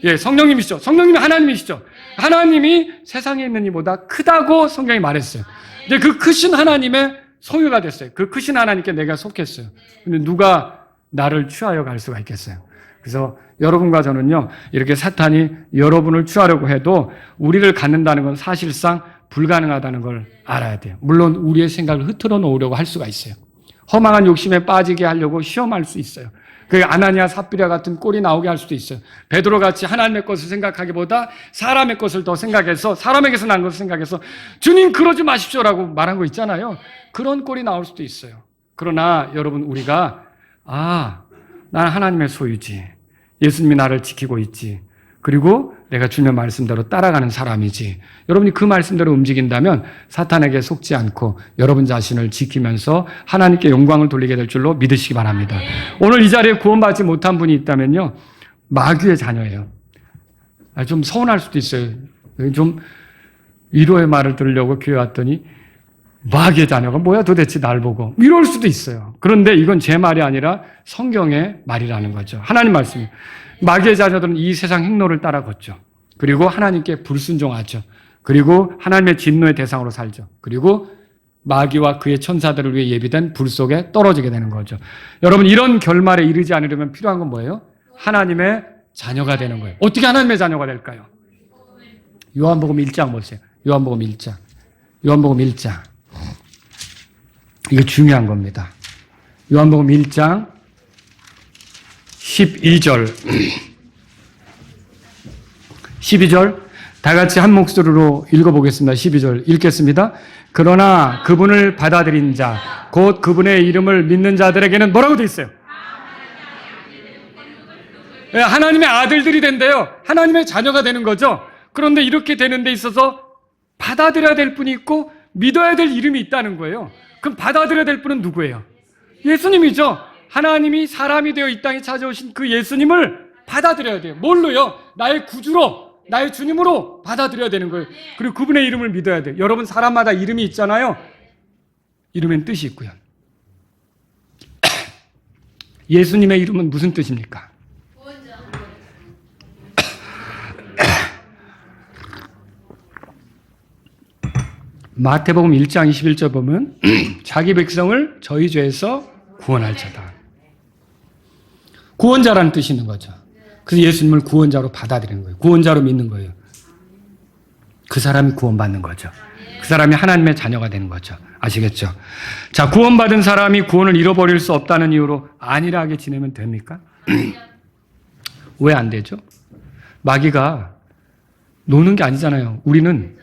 예, 성령님이시죠. 성령님이 하나님이시죠. 하나님이 세상에 있는 이보다 크다고 성경이 말했어요. 이제 그 크신 하나님의 소유가 됐어요. 그 크신 하나님께 내가 속했어요. 근데 누가 나를 취하여 갈 수가 있겠어요? 그래서 여러분과 저는요, 이렇게 사탄이 여러분을 취하려고 해도 우리를 갖는다는 건 사실상 불가능하다는 걸 알아야 돼요. 물론 우리의 생각을 흐트러 놓으려고 할 수가 있어요. 허망한 욕심에 빠지게 하려고 시험할 수 있어요. 그 아나니아 삽비라 같은 꼴이 나오게 할 수도 있어요. 베드로 같이 하나님의 것을 생각하기보다 사람의 것을 더 생각해서, 사람에게서 난 것을 생각해서 주님 그러지 마십시오라고 말한 거 있잖아요. 그런 꼴이 나올 수도 있어요. 그러나 여러분, 우리가 난 하나님의 소유지, 예수님이 나를 지키고 있지, 그리고 내가 주님의 말씀대로 따라가는 사람이지, 여러분이 그 말씀대로 움직인다면 사탄에게 속지 않고 여러분 자신을 지키면서 하나님께 영광을 돌리게 될 줄로 믿으시기 바랍니다. 오늘 이 자리에 구원받지 못한 분이 있다면요, 마귀의 자녀예요. 좀 서운할 수도 있어요. 좀 위로의 말을 들으려고 교회 왔더니 마귀의 자녀가 뭐야 도대체 날 보고, 이럴 수도 있어요. 그런데 이건 제 말이 아니라 성경의 말이라는 거죠. 하나님 말씀이에요. 마귀의 자녀들은 이 세상 행로를 따라 걷죠. 그리고 하나님께 불순종하죠. 그리고 하나님의 진노의 대상으로 살죠. 그리고 마귀와 그의 천사들을 위해 예비된 불 속에 떨어지게 되는 거죠. 여러분, 이런 결말에 이르지 않으려면 필요한 건 뭐예요? 하나님의 자녀가 되는 거예요. 어떻게 하나님의 자녀가 될까요? 요한복음 1장 보세요. 요한복음 1장. 요한복음 1장. 이게 중요한 겁니다. 요한복음 1장 12절. 12절. 다 같이 한 목소리로 읽어보겠습니다. 12절 읽겠습니다. 그러나 그분을 받아들인 자, 곧 그분의 이름을 믿는 자들에게는 뭐라고 되어 있어요? 하나님의 아들들이 된대요. 하나님의 자녀가 되는 거죠. 그런데 이렇게 되는 데 있어서 받아들여야 될 분이 있고 믿어야 될 이름이 있다는 거예요. 그럼 받아들여야 될 분은 누구예요? 예수님이죠. 하나님이 사람이 되어 이 땅에 찾아오신 그 예수님을 받아들여야 돼요. 뭘로요? 나의 구주로, 나의 주님으로 받아들여야 되는 거예요. 그리고 그분의 이름을 믿어야 돼요. 여러분, 사람마다 이름이 있잖아요. 이름엔 뜻이 있고요. 예수님의 이름은 무슨 뜻입니까? 마태복음 1장 21절 보면 자기 백성을 저희 죄에서 구원할 자다. 구원자라는 뜻이 있는 거죠. 그래서 예수님을 구원자로 받아들이는 거예요. 구원자로 믿는 거예요. 그 사람이 구원받는 거죠. 그 사람이 하나님의 자녀가 되는 거죠. 아시겠죠? 자, 구원받은 사람이 구원을 잃어버릴 수 없다는 이유로 안일하게 지내면 됩니까? 왜 안 되죠? 마귀가 노는 게 아니잖아요. 우리는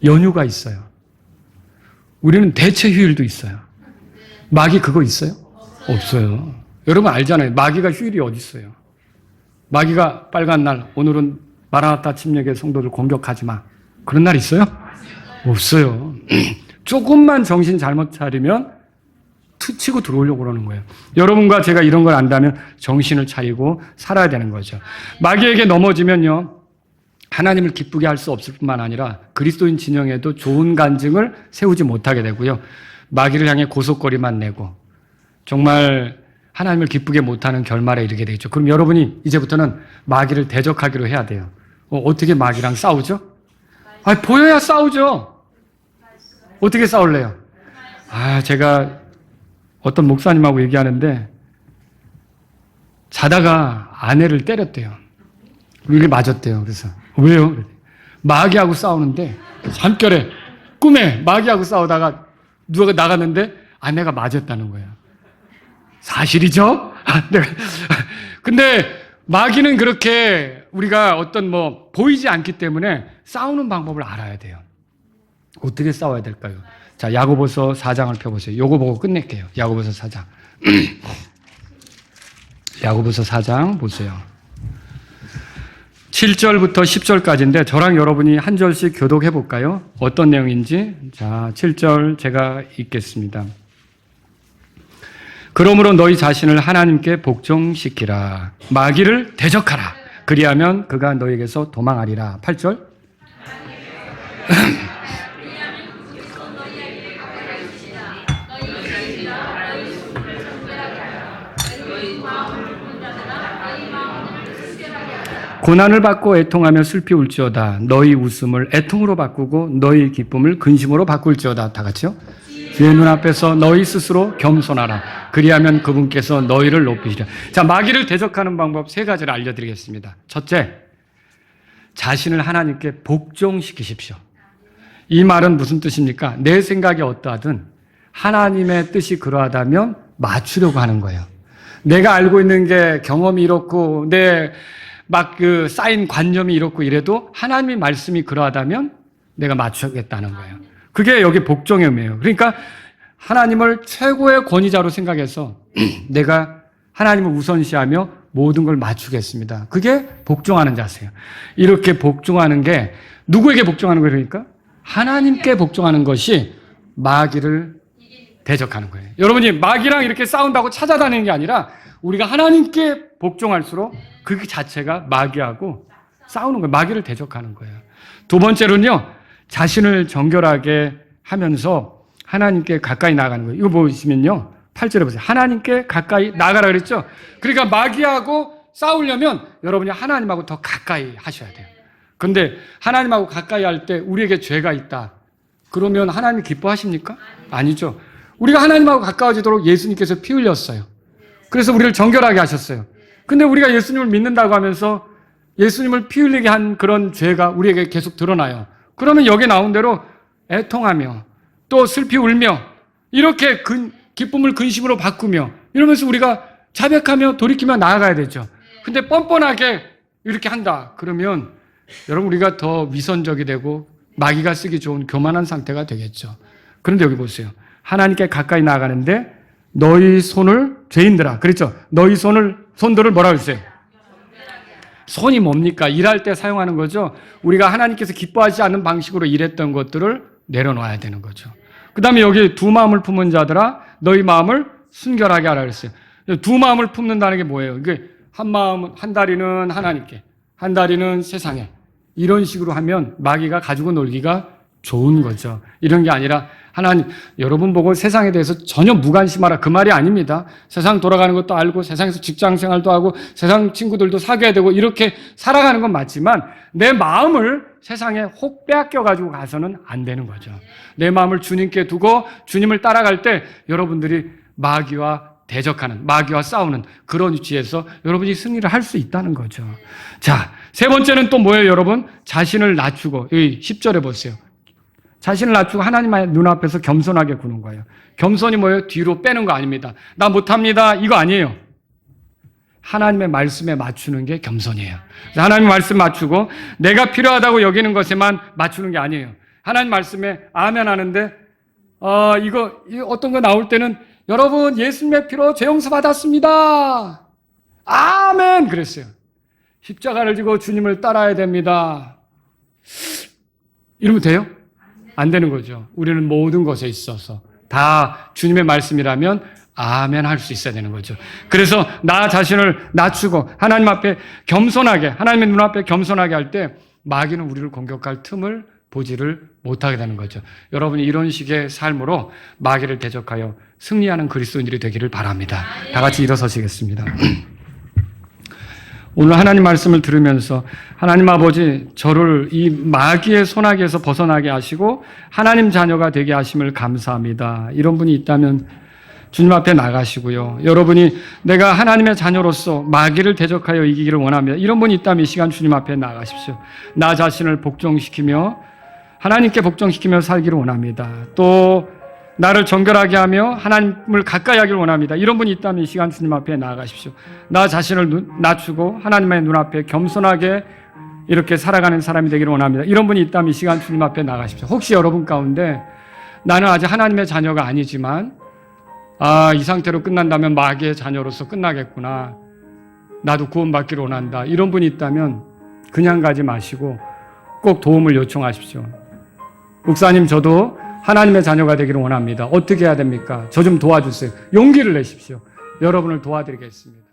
연휴가 있어요. 우리는 대체 휴일도 있어요. 마귀 그거 있어요? 없어요. 여러분 알잖아요. 마귀가 휴일이 어디 있어요? 마귀가 빨간 날, 오늘은 마라나타 침략의 성도들 공격하지 마. 그런 날 있어요? 없어요. 조금만 정신 잘못 차리면 치고 들어오려고 그러는 거예요. 여러분과 제가 이런 걸 안다면 정신을 차리고 살아야 되는 거죠. 마귀에게 넘어지면요, 하나님을 기쁘게 할 수 없을 뿐만 아니라 그리스도인 진영에도 좋은 간증을 세우지 못하게 되고요. 마귀를 향해 고속거리만 내고 정말 하나님을 기쁘게 못하는 결말에 이르게 되겠죠. 그럼 여러분이 이제부터는 마귀를 대적하기로 해야 돼요. 어떻게 마귀랑 싸우죠? 보여야 싸우죠. 어떻게 싸울래요? 제가 어떤 목사님하고 얘기하는데 자다가 아내를 때렸대요. 이게 맞았대요. 그래서 왜요? 마귀하고 싸우는데 잠결에 꿈에 마귀하고 싸우다가 누가 나갔는데 아내가 맞았다는 거예요. 사실이죠? 근데 마귀는 그렇게 우리가 어떤 보이지 않기 때문에 싸우는 방법을 알아야 돼요. 어떻게 싸워야 될까요? 자, 야고보서 4장을 펴보세요. 요거 보고 끝낼게요. 야고보서 4장. 야고보서 4장 보세요. 7절부터 10절까지인데 저랑 여러분이 한 절씩 교독해 볼까요? 어떤 내용인지. 자, 7절 제가 읽겠습니다. 그러므로 너희 자신을 하나님께 복종시키라. 마귀를 대적하라. 그리하면 그가 너희에게서 도망하리라. 8절. 고난을 받고 애통하며 슬피 울지어다. 너희 웃음을 애통으로 바꾸고 너희 기쁨을 근심으로 바꿀지어다. 다 같이요. 주의 눈앞에서 너희 스스로 겸손하라. 그리하면 그분께서 너희를 높이시리라. 자, 마귀를 대적하는 방법 3가지를 알려드리겠습니다. 첫째, 자신을 하나님께 복종시키십시오. 이 말은 무슨 뜻입니까? 내 생각이 어떠하든 하나님의 뜻이 그러하다면 맞추려고 하는 거예요. 내가 알고 있는 게 경험이 이렇고 내 쌓인 관념이 이렇고 이래도 하나님의 말씀이 그러하다면 내가 맞추겠다는 거예요. 그게 여기 복종의 의미예요. 그러니까 하나님을 최고의 권위자로 생각해서 내가 하나님을 우선시하며 모든 걸 맞추겠습니다. 그게 복종하는 자세예요. 이렇게 복종하는 게 누구에게 복종하는 거예요? 그러니까 하나님께 복종하는 것이 마귀를 대적하는 거예요. 여러분이 마귀랑 이렇게 싸운다고 찾아다니는 게 아니라 우리가 하나님께 복종할수록 그 자체가 마귀하고 싸우는 거예요. 마귀를 대적하는 거예요. 두 번째로는요, 자신을 정결하게 하면서 하나님께 가까이 나가는 거예요. 이거 보시면요, 8절에 보세요. 하나님께 가까이 나가라 그랬죠? 그러니까 마귀하고 싸우려면 여러분이 하나님하고 더 가까이 하셔야 돼요. 그런데 하나님하고 가까이 할 때 우리에게 죄가 있다. 그러면 하나님이 기뻐하십니까? 아니죠. 우리가 하나님하고 가까워지도록 예수님께서 피 흘렸어요. 그래서 우리를 정결하게 하셨어요. 근데 우리가 예수님을 믿는다고 하면서 예수님을 피 흘리게 한 그런 죄가 우리에게 계속 드러나요. 그러면 여기 나온 대로 애통하며 또 슬피 울며 이렇게 기쁨을 근심으로 바꾸며 이러면서 우리가 자백하며 돌이키며 나아가야 되죠. 근데 뻔뻔하게 이렇게 한다. 그러면 여러분 우리가 더 위선적이 되고 마귀가 쓰기 좋은 교만한 상태가 되겠죠. 그런데 여기 보세요. 하나님께 가까이 나아가는데 너희 손을 죄인들아. 그렇죠. 너희 손들을 뭐라 그랬어요? 손이 뭡니까? 일할 때 사용하는 거죠. 우리가 하나님께서 기뻐하지 않는 방식으로 일했던 것들을 내려놔야 되는 거죠. 그 다음에 여기 두 마음을 품은 자들아 너희 마음을 순결하게 하라 그랬어요. 두 마음을 품는다는 게 뭐예요? 이게 한 마음, 한 다리는 하나님께, 한 다리는 세상에. 이런 식으로 하면 마귀가 가지고 놀기가 좋은 거죠. 이런 게 아니라 하나님, 여러분 보고 세상에 대해서 전혀 무관심하라. 그 말이 아닙니다. 세상 돌아가는 것도 알고 세상에서 직장 생활도 하고 세상 친구들도 사귀어야 되고 이렇게 살아가는 건 맞지만 내 마음을 세상에 혹 빼앗겨 가지고 가서는 안 되는 거죠. 내 마음을 주님께 두고 주님을 따라갈 때 여러분들이 마귀와 대적하는, 마귀와 싸우는 그런 위치에서 여러분이 승리를 할 수 있다는 거죠. 자, 세 번째는 또 뭐예요, 여러분? 자신을 낮추고, 여기 10절에 보세요. 자신을 낮추고 하나님의 눈앞에서 겸손하게 구는 거예요. 겸손이 뭐예요? 뒤로 빼는 거 아닙니다. 나 못합니다. 이거 아니에요. 하나님의 말씀에 맞추는 게 겸손이에요. 하나님의 말씀 맞추고 내가 필요하다고 여기는 것에만 맞추는 게 아니에요. 하나님 말씀에 아멘 하는데 이거 어떤 거 나올 때는 여러분 예수님의 피로 죄 용서 받았습니다. 아멘 그랬어요. 십자가를 지고 주님을 따라야 됩니다. 이러면 돼요? 안 되는 거죠. 우리는 모든 것에 있어서 다 주님의 말씀이라면 아멘 할 수 있어야 되는 거죠. 그래서 나 자신을 낮추고 하나님 앞에 겸손하게, 하나님의 눈앞에 겸손하게 할 때 마귀는 우리를 공격할 틈을 보지를 못하게 되는 거죠. 여러분이 이런 식의 삶으로 마귀를 대적하여 승리하는 그리스도인들이 되기를 바랍니다. 다 같이 일어서시겠습니다. 오늘 하나님 말씀을 들으면서 하나님 아버지 저를 이 마귀의 손아귀에서 벗어나게 하시고 하나님 자녀가 되게 하심을 감사합니다. 이런 분이 있다면 주님 앞에 나가시고요. 여러분이 내가 하나님의 자녀로서 마귀를 대적하여 이기기를 원합니다. 이런 분이 있다면 이 시간 주님 앞에 나가십시오. 나 자신을 복종시키며 하나님께 복종시키며 살기를 원합니다. 또 나를 정결하게 하며 하나님을 가까이 하기를 원합니다. 이런 분이 있다면 이 시간 주님 앞에 나아가십시오. 나 자신을 낮추고 하나님의 눈앞에 겸손하게 이렇게 살아가는 사람이 되기를 원합니다. 이런 분이 있다면 이 시간 주님 앞에 나가십시오. 혹시 여러분 가운데 나는 아직 하나님의 자녀가 아니지만 이 상태로 끝난다면 마귀의 자녀로서 끝나겠구나. 나도 구원받기를 원한다. 이런 분이 있다면 그냥 가지 마시고 꼭 도움을 요청하십시오. 목사님 저도 하나님의 자녀가 되기를 원합니다. 어떻게 해야 됩니까? 저 좀 도와주세요. 용기를 내십시오. 여러분을 도와드리겠습니다.